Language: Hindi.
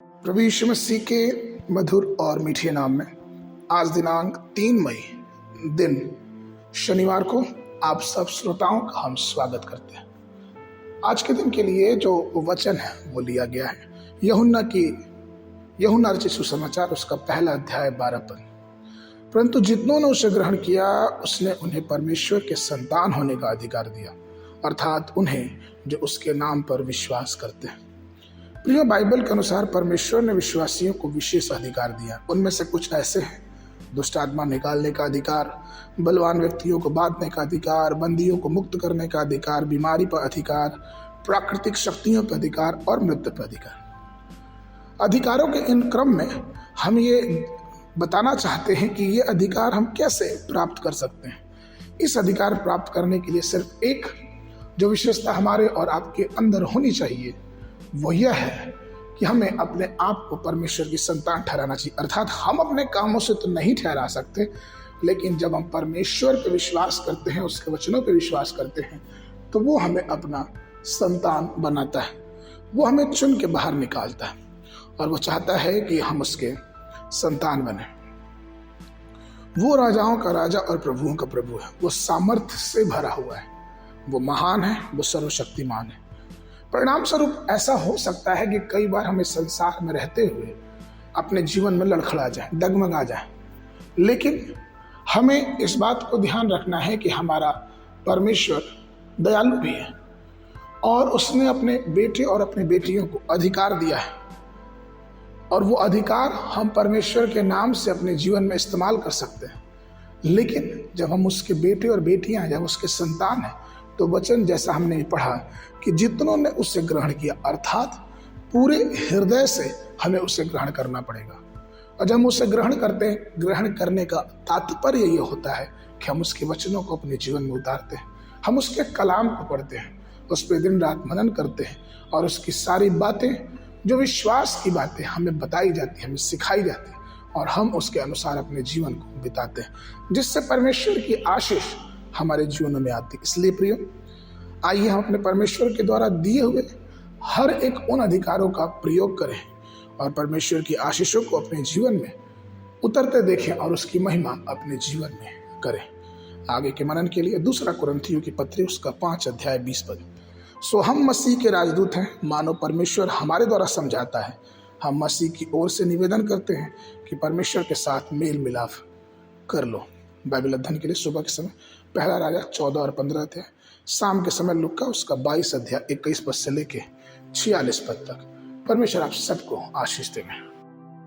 प्रभु यीशु मसीह के मधुर और मीठे नाम में आज दिनांक 3 मई दिन शनिवार को आप सब श्रोताओं का हम स्वागत करते हैं। आज के दिन के लिए जो वचन है वो लिया गया है यूहन्ना रचित सुसमाचार उसका पहला अध्याय 12 पद। परंतु जितनों ने उसे ग्रहण किया उसने उन्हें परमेश्वर के संतान होने का अधिकार दिया, अर्थात उन्हें जो उसके नाम पर विश्वास करते हैं। प्रिय, बाइबल के अनुसार परमेश्वर ने विश्वासियों को विशेष अधिकार दिया। उनमें से कुछ ऐसे हैं: दुष्ट आत्मा निकालने का अधिकार, बलवान व्यक्तियों को बांटने का अधिकार, बंदियों को मुक्त करने का अधिकार, बीमारी पर अधिकार, प्राकृतिक शक्तियों पर अधिकार और मृत्यु पर अधिकार। अधिकारों के इन क्रम में हम ये बताना चाहते हैं कि ये अधिकार हम कैसे प्राप्त कर सकते हैं। इस अधिकार प्राप्त करने के लिए सिर्फ एक जो विशेषता हमारे और आपके अंदर होनी चाहिए वो यह है कि हमें अपने आप को परमेश्वर की संतान ठहराना चाहिए। अर्थात हम अपने कामों से तो नहीं ठहरा सकते, लेकिन जब हम परमेश्वर पे विश्वास करते हैं, उसके वचनों पे विश्वास करते हैं, तो वो हमें अपना संतान बनाता है। वो हमें चुन के बाहर निकालता है और वो चाहता है कि हम उसके संतान बने। वो राजाओं का राजा और प्रभुओं का प्रभु है। वो सामर्थ्य से भरा हुआ है, वो महान है, वो सर्वशक्तिमान है। परिणाम स्वरूप ऐसा हो सकता है कि कई बार हमें संसार में रहते हुए अपने जीवन में लड़खड़ा जाए, डगमगा जाए, लेकिन हमें इस बात को ध्यान रखना है कि हमारा परमेश्वर दयालु भी है और उसने अपने बेटे और अपनी बेटियों को अधिकार दिया है, और वो अधिकार हम परमेश्वर के नाम से अपने जीवन में इस्तेमाल कर सकते हैं। लेकिन जब हम उसके बेटे और बेटियां हैं, जब उसके संतान हैं, तो वचन जैसा हमने पढ़ा कि जितनों ने उसे ग्रहण किया, अर्थात पूरे हृदय से हमें उसे ग्रहण करना पड़ेगा। और जब हम उसे ग्रहण करते हैं, ग्रहण करने का तात्पर्य ये होता है कि हम उसके वचनों को अपने जीवन में उतारते हैं, हम उसके कलाम को पढ़ते हैं, उस पर दिन रात मनन करते हैं, और उसकी सारी बातें जो विश्वास की बातें हमें बताई जाती है, हमें सिखाई जाती है, और हम उसके अनुसार अपने जीवन को बिताते हैं, जिससे परमेश्वर की आशीष हमारे जीवन में आती है। इसलिए प्रियो, आइए हम अपने परमेश्वर के द्वारा दिए हुए हर एक उन अधिकारों का प्रयोग करें और परमेश्वर की आशीषों को अपने जीवन में उतरते देखें और उसकी महिमा अपने जीवन में करें। आगे के मनन के लिए 2 कुरिन्थियों की पत्री उसका 5 अध्याय 20 पद। सो हम मसीह के राजदूत हैं, मानो परमेश्वर हमारे द्वारा समझाता है। हम मसीह की ओर से निवेदन करते हैं कि परमेश्वर के साथ मेल मिलाप कर लो। बाइबल अध्ययन के लिए सुबह के समय पहला राजा 14 और 15 अध्याय, शाम के समय लूका उसका 22 अध्याय 21 पद से लेके 46 पद तक। परमेश्वर आप सबको आशीष दें।